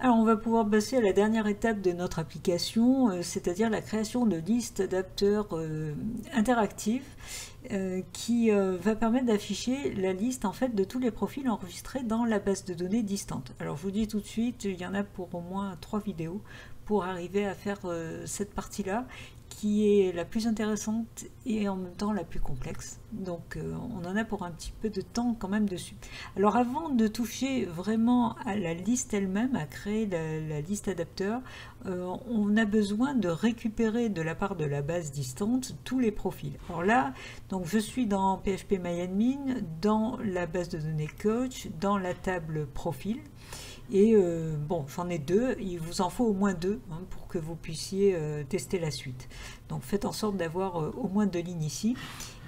Alors, on va pouvoir passer à la dernière étape de notre application, c'est-à-dire la création de listes adapteurs interactifs qui va permettre d'afficher la liste en fait de tous les profils enregistrés dans la base de données distante. Alors, je vous dis tout de suite, il y en a pour au moins 3 vidéos pour arriver à faire cette partie-là, qui est la plus intéressante et en même temps la plus complexe. Donc on en a pour un petit peu de temps quand même dessus. Alors avant de toucher vraiment à la liste elle-même, à créer la liste adapteur, on a besoin de récupérer de la part de la base distante tous les profils. Alors là, donc je suis dans PHP-MyAdmin, dans la base de données coach, dans la table profil. Et bon, j'en ai 2, il vous en faut au moins 2 hein, pour que vous puissiez tester la suite. Donc faites en sorte d'avoir au moins 2 lignes ici.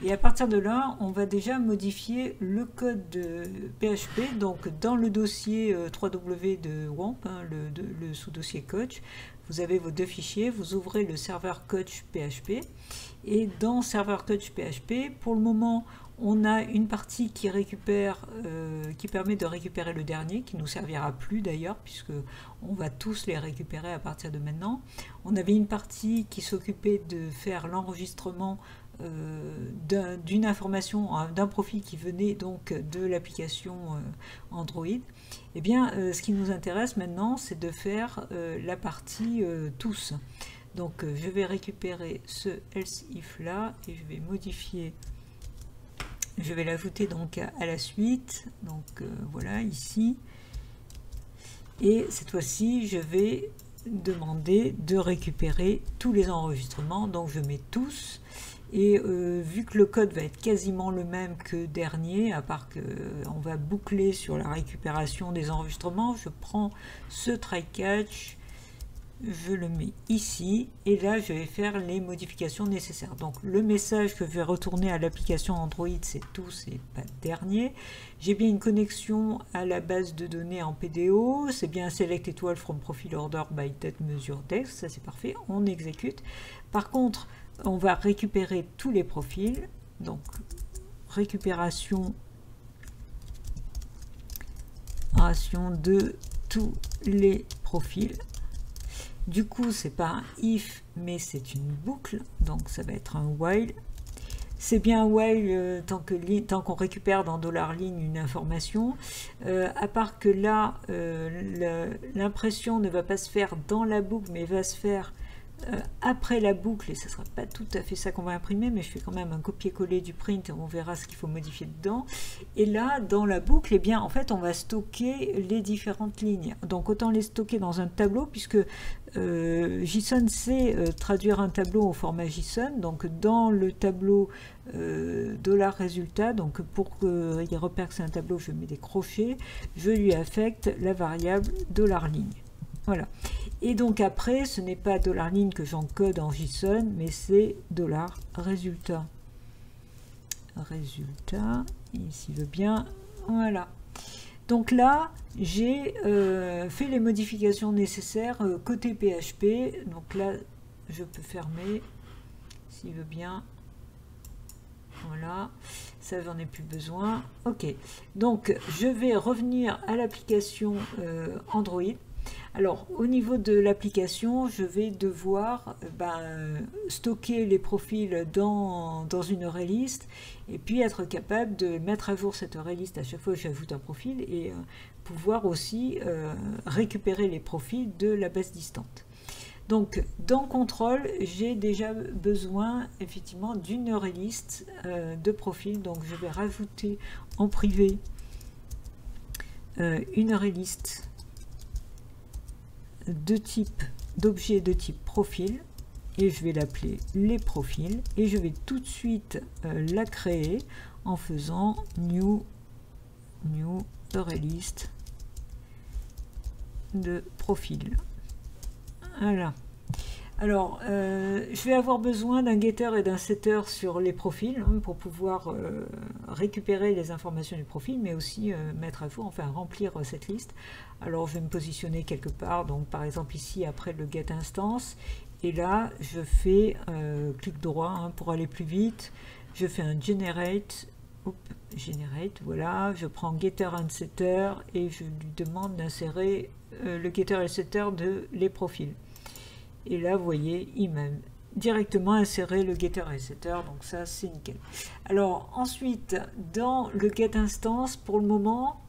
Et à partir de là, on va déjà modifier le code de PHP. Donc dans le dossier 3W de WAMP, hein, le sous-dossier coach, vous avez vos 2 fichiers, vous ouvrez le serveur coach PHP. Et dans serveur coach PHP, pour le moment, on a une partie qui récupère, qui permet de récupérer le dernier, qui ne nous servira plus d'ailleurs, puisque on va tous les récupérer à partir de maintenant. On avait une partie qui s'occupait de faire l'enregistrement d'une information, d'un profil qui venait donc de l'application Android. Eh bien, ce qui nous intéresse maintenant, c'est de faire la partie tous. Donc, je vais récupérer ce else if là et je vais modifier. Je vais l'ajouter donc à la suite, donc voilà ici, et cette fois-ci je vais demander de récupérer tous les enregistrements, donc je mets tous, et vu que le code va être quasiment le même que dernier, à part qu'on va boucler sur la récupération des enregistrements, je prends ce try catch, je le mets ici et là je vais faire les modifications nécessaires. Donc le message que je vais retourner à l'application Android, c'est tous et pas dernier. J'ai bien une connexion à la base de données en PDO, c'est bien select étoile from profile order by date mesure dex, ça c'est parfait, on exécute. Par contre, on va récupérer tous les profils, donc récupération de tous les profils. Du coup, c'est pas un if, mais c'est une boucle, donc ça va être un while. C'est bien un while tant qu'on récupère dans $line une information, à part que là, l'impression ne va pas se faire dans la boucle, mais va se faire après la boucle, et ce ne sera pas tout à fait ça qu'on va imprimer, mais je fais quand même un copier-coller du print et on verra ce qu'il faut modifier dedans. Et là, dans la boucle, eh bien, en fait, on va stocker les différentes lignes. Donc, autant les stocker dans un tableau, puisque JSON sait traduire un tableau au format JSON. Donc, dans le tableau $résultat, donc pour qu'il repère que c'est un tableau, je mets des crochets, je lui affecte la variable $ligne. Voilà. Et donc après, ce n'est pas $ligne que j'encode en JSON, mais c'est $résultat. Résultat, ici veut bien, voilà. Donc là, j'ai fait les modifications nécessaires côté PHP. Donc là, je peux fermer, s'il veut bien. Voilà, ça j'en ai plus besoin. Ok, donc je vais revenir à l'application Android. Alors, au niveau de l'application, je vais devoir stocker les profils dans une array-list et puis être capable de mettre à jour cette array-list à chaque fois que j'ajoute un profil et pouvoir aussi récupérer les profils de la base distante. Donc, dans Control, j'ai déjà besoin effectivement d'une array-list de profils. Donc, je vais rajouter en privé une array-list d'objets de type profil et je vais l'appeler les profils et je vais tout de suite la créer en faisant new array-list de profil. Voilà. Alors, je vais avoir besoin d'un getter et d'un setter sur les profils hein, pour pouvoir récupérer les informations du profil, mais aussi mettre à jour, enfin remplir cette liste. Alors, je vais me positionner quelque part, donc par exemple ici après le get instance, et là je fais clic droit hein, pour aller plus vite. Je fais un generate hop, generate, voilà, je prends getter and setter et je lui demande d'insérer le getter et le setter de les profils. Et là, vous voyez, il m'a directement inséré le getter et le setter, donc ça, c'est nickel. Alors, ensuite, dans le get instance, pour le moment,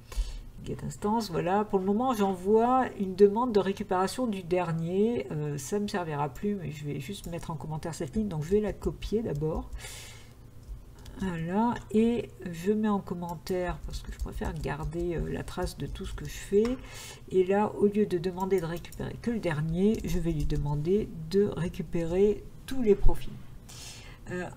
get instance, voilà, pour le moment, j'envoie une demande de récupération du dernier. Ça ne me servira plus, mais je vais juste mettre en commentaire cette ligne, donc je vais la copier d'abord. Voilà, et je mets en commentaire, parce que je préfère garder la trace de tout ce que je fais, et là, au lieu de demander de récupérer que le dernier, je vais lui demander de récupérer tous les profils.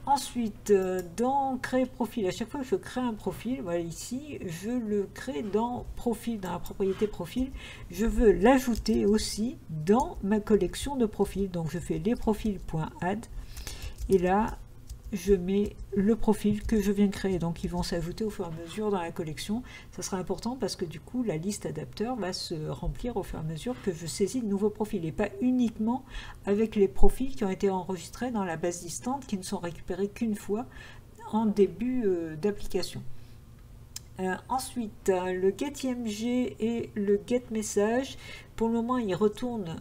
Ensuite, dans créer profil, à chaque fois que je crée un profil, voilà ici, je le crée dans profil, dans la propriété profil, je veux l'ajouter aussi dans ma collection de profils, donc je fais les profils.add, et là, je mets le profil que je viens de créer, donc ils vont s'ajouter au fur et à mesure dans la collection. Ça sera important parce que du coup la liste adapteur va se remplir au fur et à mesure que je saisis de nouveaux profils, et pas uniquement avec les profils qui ont été enregistrés dans la base distante, qui ne sont récupérés qu'une fois en début d'application. Ensuite, le getIMG et le getMessage, pour le moment, ils retournent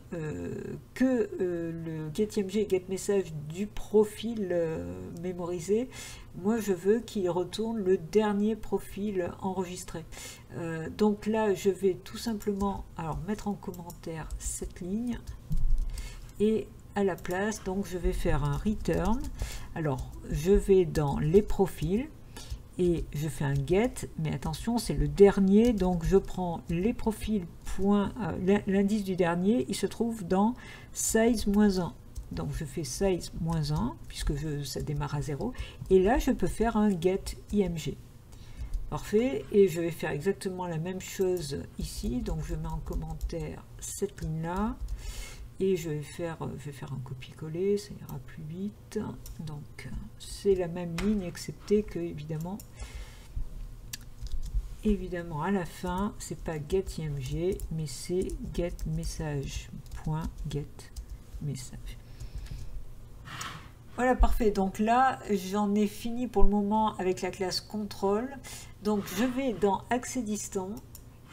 que le getIMG et getMessage du profil mémorisé. Moi, je veux qu'il retourne le dernier profil enregistré. Donc là, je vais tout simplement mettre en commentaire cette ligne et à la place, donc je vais faire un return. Alors, je vais dans les profils. Et je fais un get, mais attention, c'est le dernier, donc je prends les profils, l'indice du dernier, il se trouve dans size-1. Donc je fais size-1, puisque ça démarre à 0, et là je peux faire un get img. Parfait, et je vais faire exactement la même chose ici, donc je mets en commentaire cette ligne-là, et je vais faire un copier-coller, ça ira plus vite. Donc c'est la même ligne, excepté que évidemment à la fin c'est pas getIMG mais c'est getMessage.getMessage. Voilà, parfait. Donc là j'en ai fini pour le moment avec la classe contrôle. Donc je vais dans accès distant.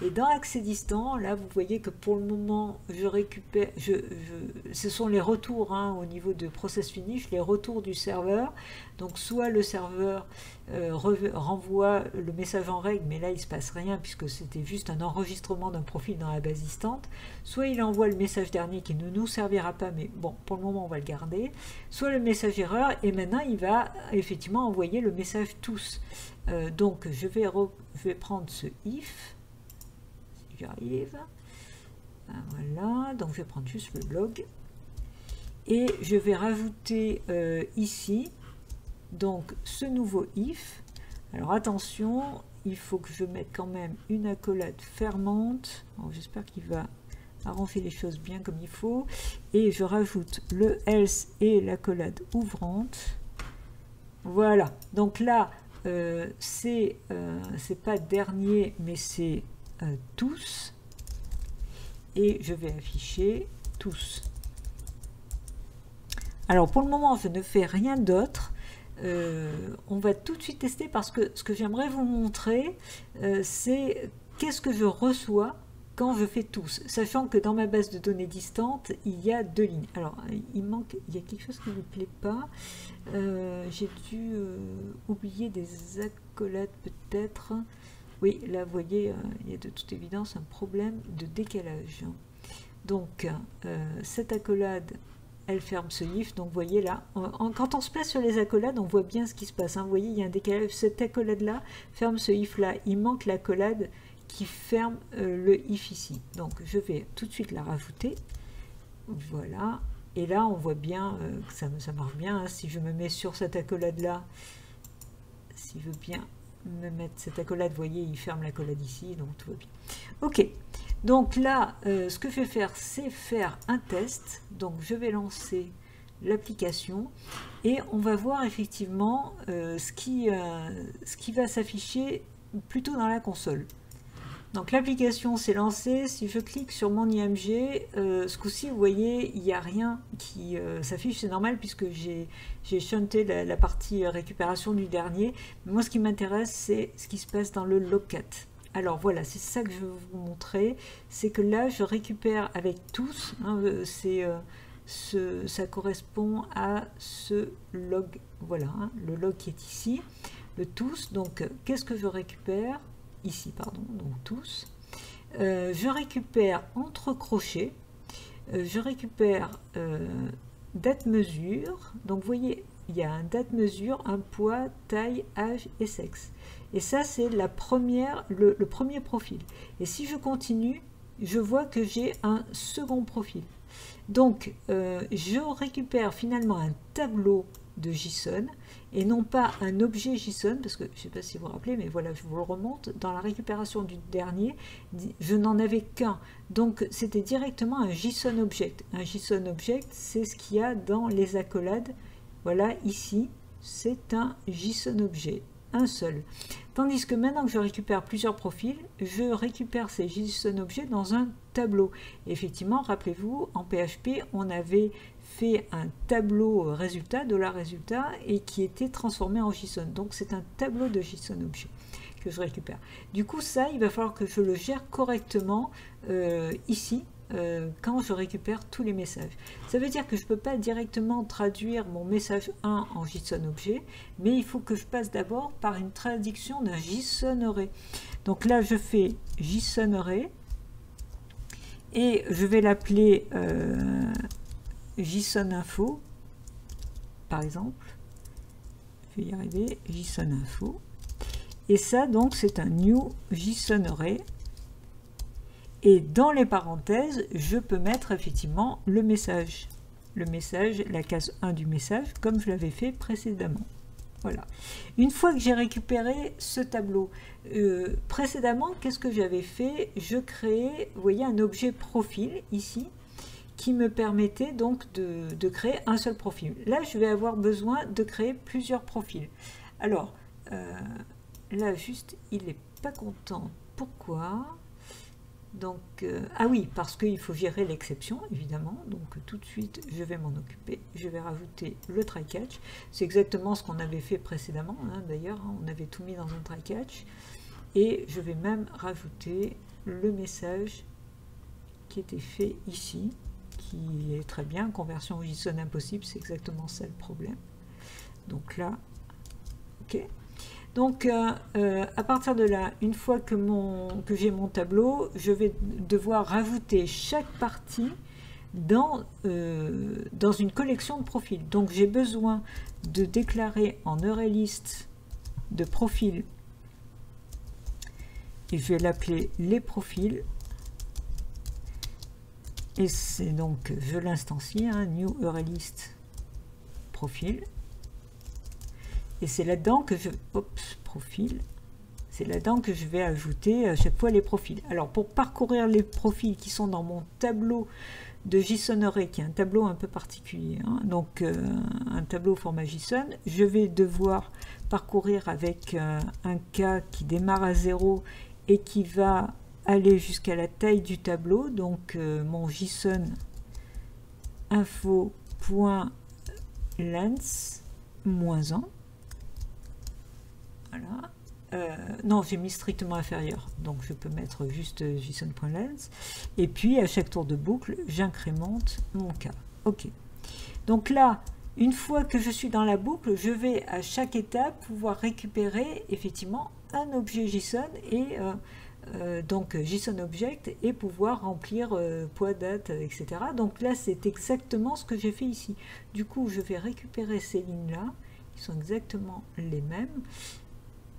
Et dans accès distant, là, vous voyez que pour le moment, je récupère, ce sont les retours au niveau de process finish, les retours du serveur. Donc, soit le serveur renvoie le message en règle, mais là, il ne se passe rien puisque c'était juste un enregistrement d'un profil dans la base distante. Soit il envoie le message dernier qui ne nous servira pas, mais bon, pour le moment, on va le garder. Soit le message erreur, et maintenant, il va effectivement envoyer le message tous. Donc, je vais prendre ce if. J'arrive, voilà, donc je vais prendre juste le log et je vais rajouter ici donc ce nouveau if. Alors attention, il faut que je mette quand même une accolade fermante. J'espère qu'il va arranger les choses bien comme il faut, et je rajoute le else et l'accolade ouvrante. Voilà, donc là c'est pas dernier mais c'est tous, et je vais afficher tous. Alors pour le moment je ne fais rien d'autre. On va tout de suite tester, parce que ce que j'aimerais vous montrer c'est qu'est-ce que je reçois quand je fais tous, sachant que dans ma base de données distante il y a 2 lignes. Alors il y a quelque chose qui ne me plaît pas. J'ai dû oublier des accolades peut-être. Oui, là, vous voyez, il y a de toute évidence un problème de décalage. Donc, cette accolade, elle ferme ce if. Donc, vous voyez là, quand on se place sur les accolades, on voit bien ce qui se passe. Vous voyez, il y a un décalage. Cette accolade-là ferme ce if-là. Il manque l'accolade qui ferme le if ici. Donc, je vais tout de suite la rajouter. Voilà. Et là, on voit bien que ça marche bien. Si je me mets sur cette accolade-là, si je veux bien me mettre cette accolade, vous voyez, il ferme l'accolade ici, donc tout va bien. Ok, donc là, ce que je vais faire, c'est faire un test. Donc je vais lancer l'application et on va voir effectivement ce qui va s'afficher plutôt dans la console. Donc l'application s'est lancée. Si je clique sur mon IMG, ce coup-ci, vous voyez, il n'y a rien qui s'affiche. C'est normal puisque j'ai shunté la partie récupération du dernier. Mais moi, ce qui m'intéresse, c'est ce qui se passe dans le logcat. Alors voilà, c'est ça que je veux vous montrer. C'est que là, je récupère avec tous. Hein, ça correspond à ce log. Voilà, hein, le log qui est ici. Le tous. Donc, qu'est-ce que je récupère ? Ici, pardon, donc tous. Je récupère entre crochets, je récupère date mesure. Donc vous voyez, il y a un date mesure, un poids, taille, âge et sexe. Et ça, c'est le premier profil. Et si je continue, je vois que j'ai un second profil. Donc, je récupère finalement un tableau de JSON et non pas un objet JSON, parce que je ne sais pas si vous vous rappelez, mais voilà, je vous le remonte. Dans la récupération du dernier, je n'en avais qu'un. Donc, c'était directement un JSON object. Un JSON object, c'est ce qu'il y a dans les accolades. Voilà, ici, c'est un JSON objet. Un seul. Tandis que maintenant que je récupère plusieurs profils, je récupère ces JSON objets dans un tableau. Et effectivement, rappelez-vous, en PHP, on avait fait un tableau résultat, $résultat, et qui était transformé en JSON. Donc c'est un tableau de JSON objet que je récupère. Du coup, ça, il va falloir que je le gère correctement ici, quand je récupère tous les messages. Ça veut dire que je ne peux pas directement traduire mon message 1 en JSON objet, mais il faut que je passe d'abord par une traduction d'un JSON array. Donc là, je fais JSON array et je vais l'appeler JSON info, par exemple. Je vais y arriver, JSON info. Et ça, donc, c'est un new JSON array. Et dans les parenthèses, je peux mettre effectivement le message. Le message, la case 1 du message, comme je l'avais fait précédemment. Voilà. Une fois que j'ai récupéré ce tableau, précédemment, qu'est-ce que j'avais fait? Je créais, vous voyez, un objet profil ici, qui me permettait donc de créer un seul profil. Là, je vais avoir besoin de créer plusieurs profils. Alors, là, juste, il n'est pas content. Pourquoi? Donc, ah oui, parce qu'il faut gérer l'exception, évidemment. Donc, tout de suite, je vais m'en occuper. Je vais rajouter le try-catch. C'est exactement ce qu'on avait fait précédemment, hein, d'ailleurs. Hein, on avait tout mis dans un try-catch. Et je vais même rajouter le message qui était fait ici, qui est très bien. Conversion JSON impossible, c'est exactement ça le problème. Donc là, ok. Donc, à partir de là, une fois que j'ai mon tableau, je vais devoir rajouter chaque partie dans une collection de profils. Donc, j'ai besoin de déclarer en ArrayList de profils, et je vais l'appeler les profils. Et c'est donc, je l'instancie, hein, new ArrayList profil. Et c'est là-dedans que c'est là-dedans que je vais ajouter à chaque fois les profils. Alors pour parcourir les profils qui sont dans mon tableau de JSON array, qui est un tableau un peu particulier, hein, donc un tableau au format JSON, je vais devoir parcourir avec un cas qui démarre à 0 et qui va aller jusqu'à la taille du tableau, donc mon JSON info.length -1. Voilà. Non, j'ai mis strictement inférieur, donc je peux mettre juste JSON.length. Et puis, à chaque tour de boucle, j'incrémente mon cas. OK. Donc là, une fois que je suis dans la boucle, je vais à chaque étape pouvoir récupérer effectivement un objet JSON et donc JSON object et pouvoir remplir poids, date, etc. Donc là, c'est exactement ce que j'ai fait ici. Du coup, je vais récupérer ces lignes-là, qui sont exactement les mêmes.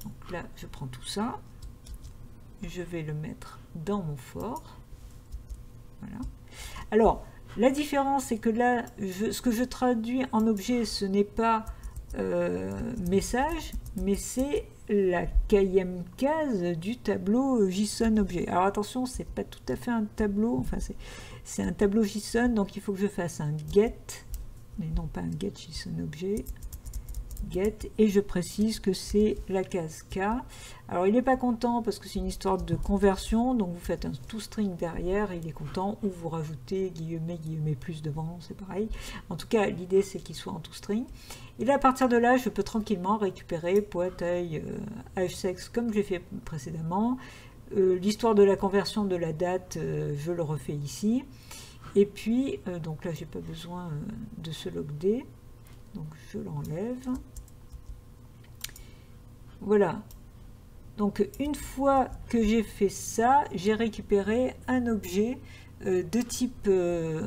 Donc là, je prends tout ça, je vais le mettre dans mon for. Voilà. Alors, la différence, c'est que là, ce que je traduis en objet, ce n'est pas message, mais c'est la 4e case du tableau JSON objet. Alors attention, c'est pas tout à fait un tableau, enfin c'est un tableau JSON, donc il faut que je fasse un get, mais non pas un get JSON objet. get, et je précise que c'est la case K. Alors il n'est pas content parce que c'est une histoire de conversion, donc vous faites un toString derrière, il est content, ou vous rajoutez guillemets, guillemets plus devant, c'est pareil. En tout cas, l'idée c'est qu'il soit en toString. Et là, à partir de là, je peux tranquillement récupérer pointeuil hsex comme j'ai fait précédemment. L'histoire de la conversion de la date, je le refais ici. Et puis, donc là, j'ai pas besoin de ce logd, donc je l'enlève. Voilà. Donc, une fois que j'ai fait ça, j'ai récupéré un objet de type...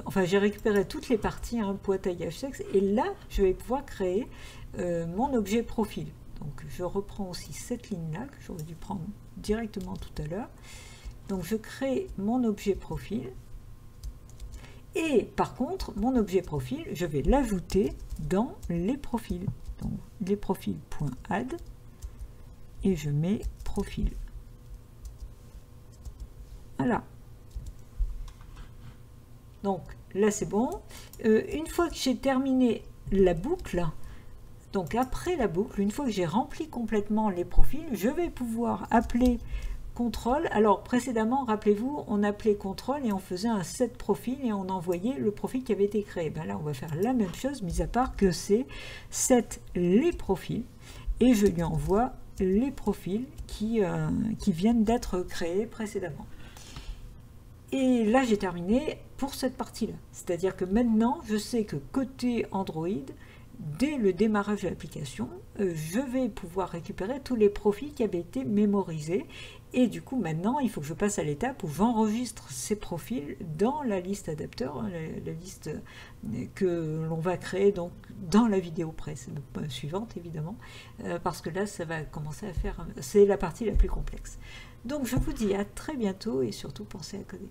enfin, j'ai récupéré toutes les parties, hein, pointeuil hsex, et là, je vais pouvoir créer mon objet profil. Donc, je reprends aussi cette ligne-là, que j'aurais dû prendre directement tout à l'heure. Donc, je crée mon objet profil. Et par contre, mon objet profil, je vais l'ajouter dans les profils. Donc, les profils.add, et je mets profil. Voilà. Donc, là, c'est bon. Une fois que j'ai terminé la boucle, donc après la boucle, une fois que j'ai rempli complètement les profils, je vais pouvoir appeler contrôle. Alors précédemment, rappelez-vous, on appelait contrôle et on faisait un set profil et on envoyait le profil qui avait été créé. Ben là, on va faire la même chose, mis à part que c'est set les profils et je lui envoie les profils qui viennent d'être créés précédemment. Et là, j'ai terminé pour cette partie-là. C'est-à-dire que maintenant, je sais que côté Android, dès le démarrage de l'application, je vais pouvoir récupérer tous les profils qui avaient été mémorisés. Et du coup, maintenant, il faut que je passe à l'étape où j'enregistre ces profils dans la liste adapteur, la liste que l'on va créer donc dans la vidéo suivante, évidemment, parce que là, ça va commencer à faire... C'est la partie la plus complexe. Donc, je vous dis à très bientôt et surtout, pensez à coder.